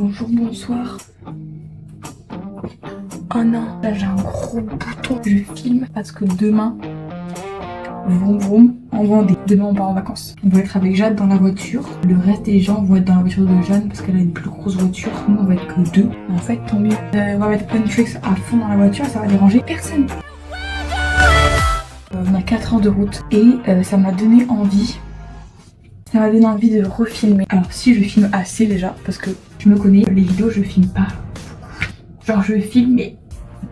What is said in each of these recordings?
Bonjour, bonsoir. Oh non, là j'ai un gros bouton. Je filme parce que demain, vroom vroom, en Vendée. Demain on part en vacances. On va être avec Jade dans la voiture. Le reste des gens vont être dans la voiture de Jade parce qu'elle a une plus grosse voiture. Nous on va être que deux. En fait, tant mieux. On va mettre Netflix à fond dans la voiture, ça va déranger personne. On a 4 heures de route et ça m'a donné envie. Ça m'a donné envie de refilmer. Alors si je filme assez déjà, parce que je me connais, les vidéos je filme pas. Genre je filme mais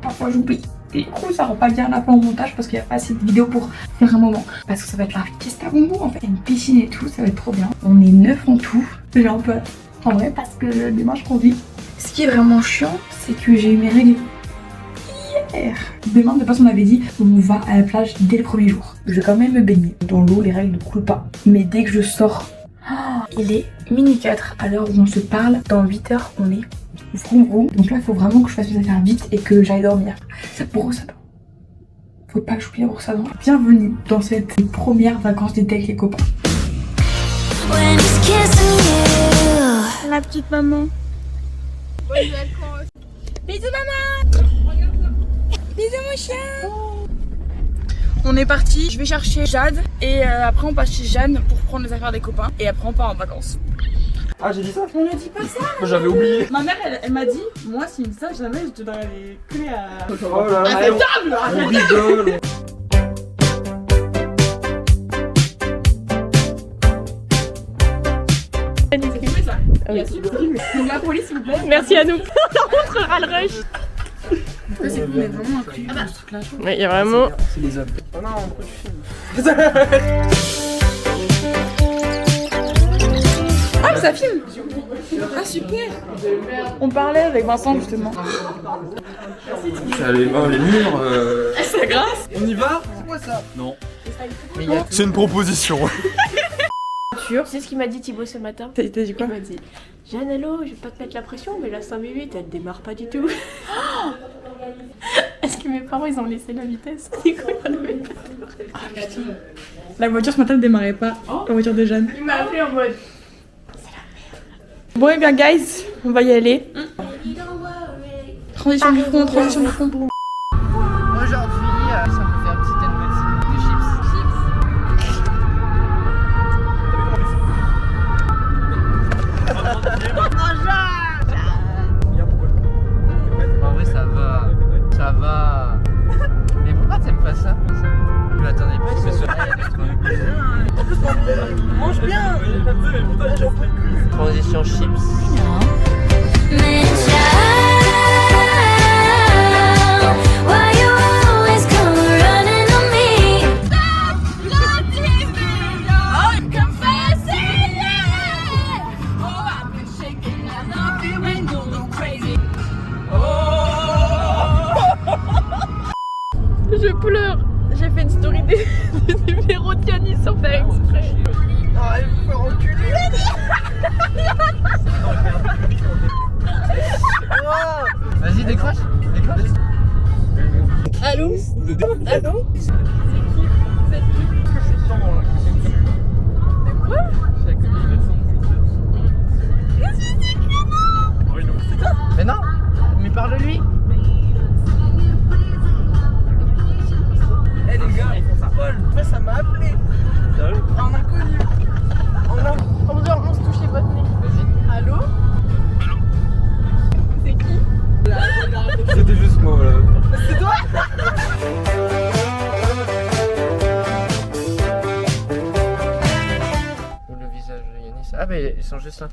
parfois j'oublie. Et du coup ça rend pas bien la fin au montage parce qu'il n'y a pas assez de vidéos pour faire un moment. Parce que ça va être la fiesta bonbon en fait. Il y a une piscine et tout, ça va être trop bien. On est 9 en tout. J'ai un peu hâte. En vrai parce que demain je conduis. Ce qui est vraiment chiant, c'est que j'ai eu mes règles hier. Demain de base on avait dit on va à la plage dès le premier jour. Je vais quand même me baigner. Dans l'eau les règles ne coulent pas. Mais dès que je sors, il est mini 4 à l'heure où on se parle. Dans 8 heures on est vroom vroom. Donc là il faut vraiment que je fasse mes affaires vite et que j'aille dormir. C'est pour ça. Faut pas que j'oublie pour ça. Bienvenue dans cette première vacances d'été avec les copains. La petite maman. Bisous maman. Bisous mon chien. On est parti, je vais chercher Jade et après on passe chez Jeanne pour prendre les affaires des copains et après on part en vacances. Ah j'ai dit ça? On ne dit pas ça. J'avais oublié. Ma mère elle m'a dit, moi s'il me dit ça jamais je te donnerai les clés à... Oh là là, on rigole. La police s'il vous plaît. Merci à nous. On montrera le rush. C'est cool, on est vraiment inclus dans ce truc là. Ouais, il y a vraiment. C'est les hommes. Oh non, pourquoi tu filmes? Ah mais ça filme. Ah super. On parlait avec Vincent justement. Les murs. C'est grâce. On y va? C'est quoi ça? Non. C'est une proposition. Tu sais ce qu'il m'a dit Thibaut ce matin? T'as dit quoi? Il m'a dit Jeanne, hello, je vais pas te mettre la pression, mais la 508 elle démarre pas du tout. Est-ce que mes parents ils ont laissé la vitesse? Du coup, ils ont même pas démarré. Ah putain. La voiture ce matin ne démarrait pas. La voiture de Jeanne. Il m'a appelé en mode. Bon et bien guys, on va y aller. Transition du front, transition du front. Aujourd'hui, ça me fait un petit unboxing de chips. En vrai, ça va. Ça va. Mais pourquoi t'aimes pas ça? Tu l'attendais pas que ce soit. Mange bien. Transition chips. Je pleure. J'ai fait une story des numéros de Yannis sans faire exprès. Ah, il faut faire enculer. Vas-y, décroche. Décroche. Allô? Allô? C'est qui? Vous êtes qui? De quoi? Mais non, mais parle-lui. Eh les gars, Paul, moi ça m'a appelé. Un inconnu. On se touche les bottes nez. Vas-y. Allô? C'est qui? C'était juste moi. C'est toi? Le visage de Yanis. Ah, mais ils sont juste là.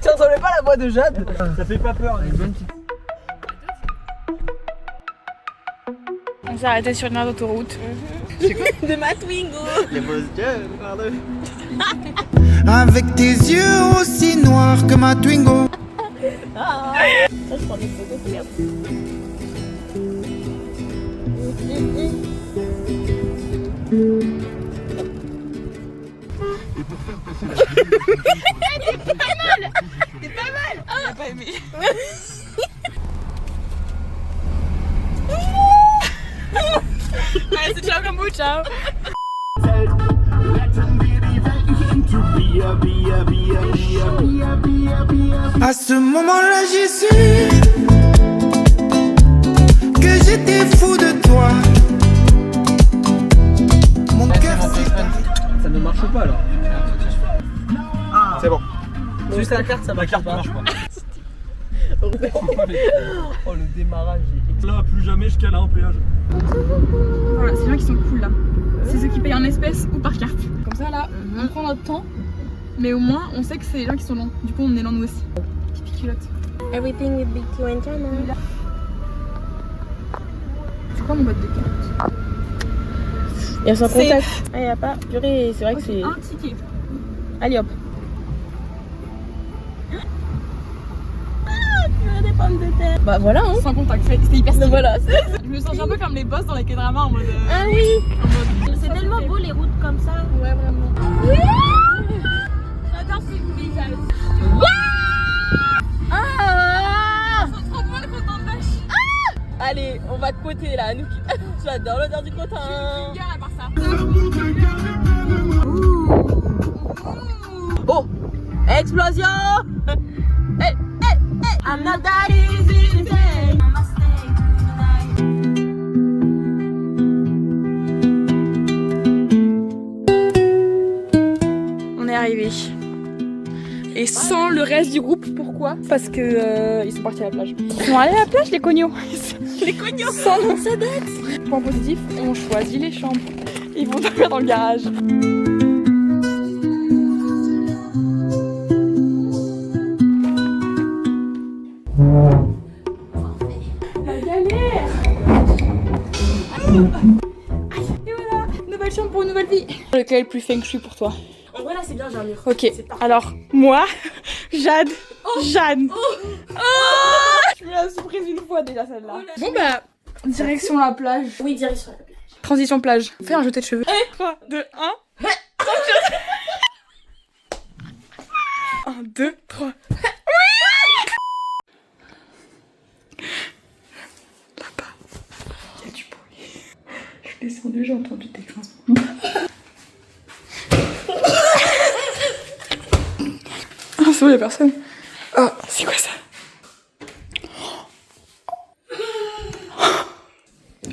Ça ressemblait pas à la voix de Jade. Ça fait pas peur. Une bonne petite. On s'est arrêté sur une aire d'autoroute. De ma Twingo. Les boss Jade, pardon. Avec tes yeux aussi noirs que ma Twingo. Ça, je prends des photos de merde. T'es pas mal. J'ai pas aimé. Allez, c'est ciao comme vous, ciao. to be a À ce moment-là, j'ai su que j'étais fou de toi. Mon cœur s'est... Ça ne marche pas alors. Ah. C'est bon. Juste la carte, ça marche pas. Oh le démarrage. Là, plus jamais je cale un péage. Voilà, c'est les gens qui sont cool là. C'est ceux qui payent en espèces ou par carte. Comme ça là, on prend notre temps, mais au moins on sait que c'est les gens qui sont lents. Du coup on est lents nous aussi. Pipi culotte. Everything will be to and China. C'est quoi mon boîte de cartes? Il y a son contact. Ah, il y a pas. Purée, c'est vrai que c'est. Un ticket. Allez hop. Des pommes de terre. Bah voilà hein. Sans contact, c'était hyper stylé. Voilà. Je me sens un peu comme les boss dans les K-dramas en mode. Ah oui. C'est tellement beau les routes comme ça. Ouais, vraiment. Oui. J'adore ce paysage. Ah. On se trop beau le coton de vache. Allez, on va de côté là. Nous... J'adore l'odeur du coton. Une gueule à part ça. Oh. Explosion. Hey, hey, hey. I'm not that easy to take. On est arrivé. Et sans le reste du groupe, pourquoi? Parce que ils sont partis à la plage. Ils sont allés à la plage les cognos. Les cognos. Sans nous. Ça date. Point positif, on choisit les chambres. Ils vont dormir dans le garage. Et voilà, nouvelle chambre pour une nouvelle vie. Lequel est le plus feng shui pour toi? En vrai là c'est bien, j'ai un mur. Ok, alors moi, Jade, Jeanne. Je me la suis prise une fois déjà celle-là. Bon bah, direction la plage. Oui, direction la plage. Transition plage. Fais un jeté de cheveux. 3, 2, 1. 1, 2, 3. Là-bas, il y a du bruit. Je suis descendue, j'ai entendu des grincements. Ah, c'est bon, il y a personne. Oh, c'est quoi ça?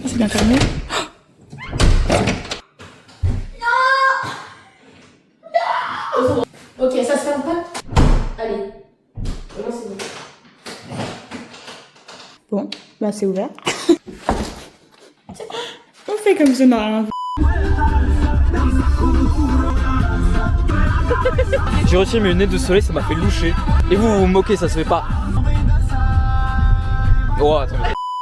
C'est bien fermé. Ok, ça se ferme pas. Allez. Maintenant c'est bon. Bon, bah c'est ouvert. On fait comme ça, on n'a rien vu. J'ai retiré mes lunettes de soleil, ça m'a fait loucher. Et vous vous moquez, ça se fait pas. Oh, attends.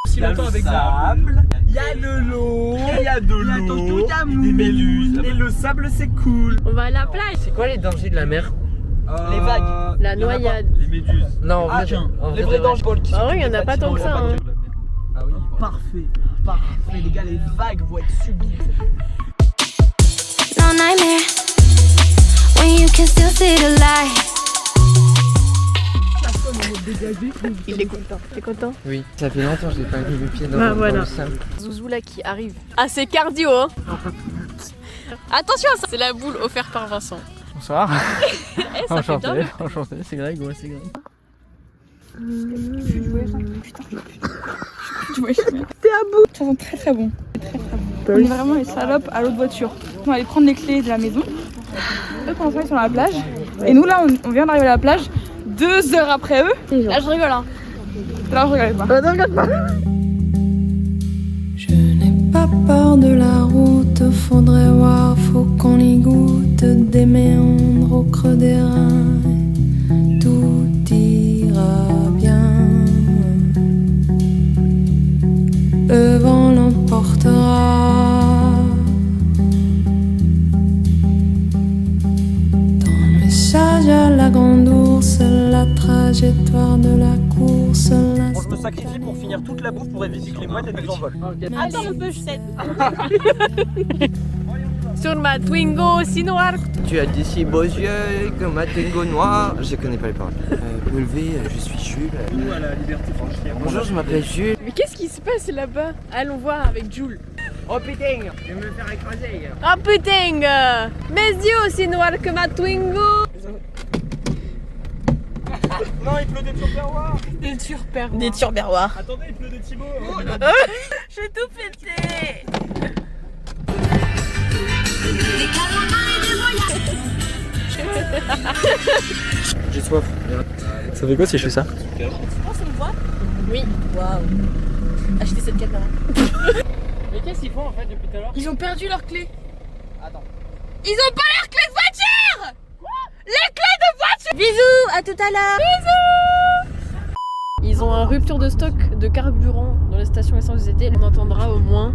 Si longtemps avec sable, il y a de l'eau, il y a de l'eau, des méduses. Et le sable c'est cool. On va à la plage. C'est quoi les dangers de la mer? Les vagues. La noyade. Les méduses. Non, en Ah vrai, tiens, en les vrai, vrais dangers. Ah ouais, il y en a pas tant que ça. Hein. Ah oui. Parfait, parfait les gars, les vagues vont être sublimes. No nightmare when you can still see the light. Il est content. T'es content? Oui, ça fait longtemps que je n'ai pas mis les pieds dans, Bah, dans voilà. le sable. Zouzou là qui arrive. Ah c'est cardio hein. Attention, c'est la boule offerte par Vincent. Bonsoir. Eh, ça fait bien. Enchanté, c'est Greg, ouais, c'est Greg. T'es à bout. Ça sent très très bon. Très très bon. On est vraiment les salopes à l'autre voiture. On va aller prendre les clés de la maison. Eux pendant ce temps ils sont à la plage. Et nous là on vient d'arriver à la plage 2 heures après eux. Là je rigole hein. Là je rigole pas. Je n'ai pas peur de la route, faudrait voir, faut qu'on y goûte des méandres au creux des reins. Tout ira bien. Le vent l'emportera. Dans le message à la grande ours, la trajectoire de la course. Bon, je me sacrifie pour finir toute la bouffe pour éviter que les mouettes elles nous envolent. Attends un peu, je sais. Sur ma Twingo si noire. Tu as des si beaux yeux comme un tango noir. Je connais pas les paroles. Vous levez, je suis Jules. Nous à la liberté franchise. Bonjour, je m'appelle Jules. Mais qu'est-ce qui se passe là-bas? Allons voir avec Jules. Oh putain, je vais me faire écraser. Oh putain! Mes yeux aussi noirs que ma Twingo! Non, il pleut des turberoirs. Des turberoirs. Attendez, il pleut des Thibaut. Je vais tout péter. J'ai soif. Ça fait quoi si je fais ça? Tu penses qu'on me voit? Oui. Waouh. Achetez cette caméra. Mais qu'est-ce qu'ils font en fait depuis tout à l'heure? Ils ont perdu leurs clés. Attends. Ils ont pas leurs clés de voiture. Quoi? Les clés de voiture. Bisous, à tout à l'heure. Bisous. Ils ont une rupture de stock de carburant dans la station essence où ils étaient. On entendra au moins,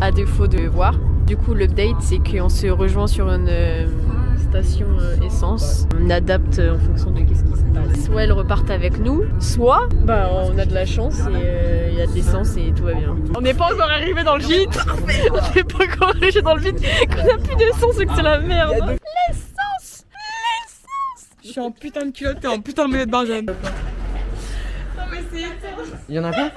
à défaut de voir. Du coup, l'update, c'est qu'on se rejoint sur une station essence. On adapte en fonction de qu'est-ce qui se passe. Soit elles repartent avec nous, soit bah, on a de la chance et il y a de l'essence et tout va bien. On n'est pas encore arrivé dans le vide. On n'est pas encore arrivé dans le vide. Qu'on a plus d'essence et que c'est la merde. L'essence. Je suis en putain de culotte et en putain de maillot de bain, Jeanne. Il y en a pas?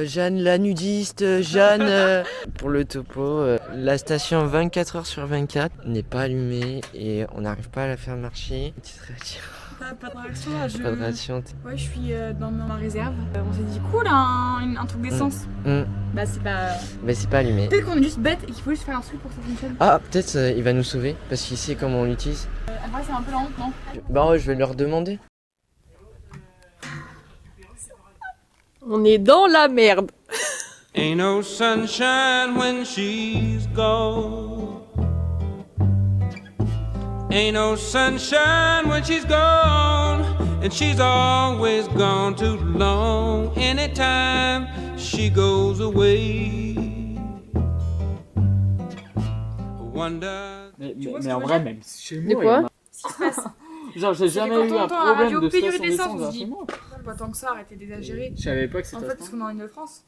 Jeanne la nudiste, Jeanne pour le topo, la station 24h sur 24 n'est pas allumée et on n'arrive pas à la faire marcher. Petite réaction. Pas de réaction là, Pas de réaction. Ouais, je suis dans ma réserve. On s'est dit cool, un truc d'essence. Bah c'est pas... Mais c'est pas allumé. Peut-être qu'on est juste bête et qu'il faut juste faire un truc pour que ça fonctionne. Ah, peut-être il va nous sauver parce qu'il sait comment on l'utilise. Après c'est un peu la honte, non? Bah ouais, je vais leur demander. On est dans la merde. Ain't no sunshine when she's gone. Ain't no sunshine when she's gone. And she's always gone too long. Anytime she goes away. Wonder. Mais en vrai, même chez moi. De quoi? Ce qui se passe. Genre, j'ai jamais eu un problème de station d'essence chez moi. Pas tant que ça, arrêtez d'exagérer. Je savais pas que c'était En fait, parce qu'on est en Ile-de-France.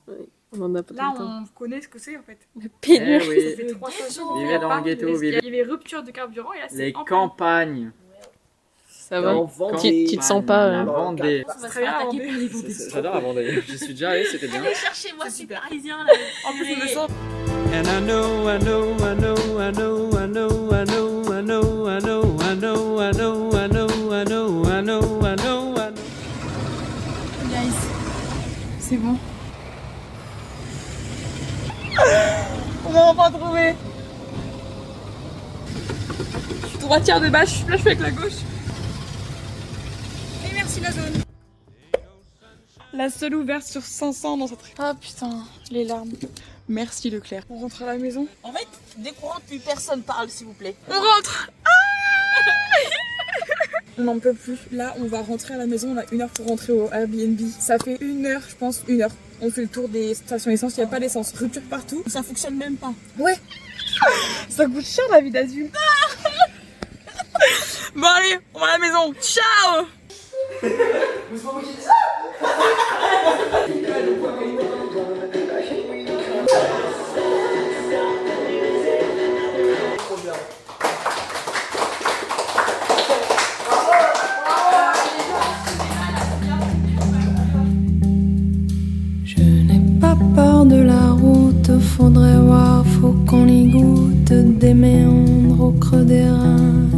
On en a pas Là, tout le temps. on connaît ce que c'est en fait. Pénurie. Ça fait 3 stations. Vivez dans le ghetto, vivez. Il y avait rupture de carburant et là c'est Les en campagnes. Ça va. Tu te sens pas. Vendée. panne. Très bien, Vendée. J'adore la Vendée. J'y suis déjà allé, c'était bien. Cherchez-moi, c'est parisien là. En plus, on me sent. And I know, I know, I know, I know, I know, I know, I know, I know, I know, I know, I know, I know, I know, I know, I know. Guys, c'est bon. On m'a enfin trouvé. Je suis droitière de base, là je fais avec la gauche. Et merci la zone. La seule ouverte sur 500 dans cette rue. Ah putain, les larmes. Merci Leclerc. On rentre à la maison. En fait, dès qu'on rentre, plus personne parle, s'il vous plaît. On rentre. On n'en peut plus. Là, on va rentrer à la maison. On a 1 heure pour rentrer au Airbnb. Ça fait 1 heure, je pense, 1 heure. On fait le tour des stations essence. Il n'y a pas d'essence. Rupture partout. Ça fonctionne même pas. Ouais. Ça coûte cher la vie d'Azul. Bon allez, on va à la maison. Ciao. Je n'ai pas peur de la route, faudrait voir, faut qu'on y goûte des méandres au creux des reins.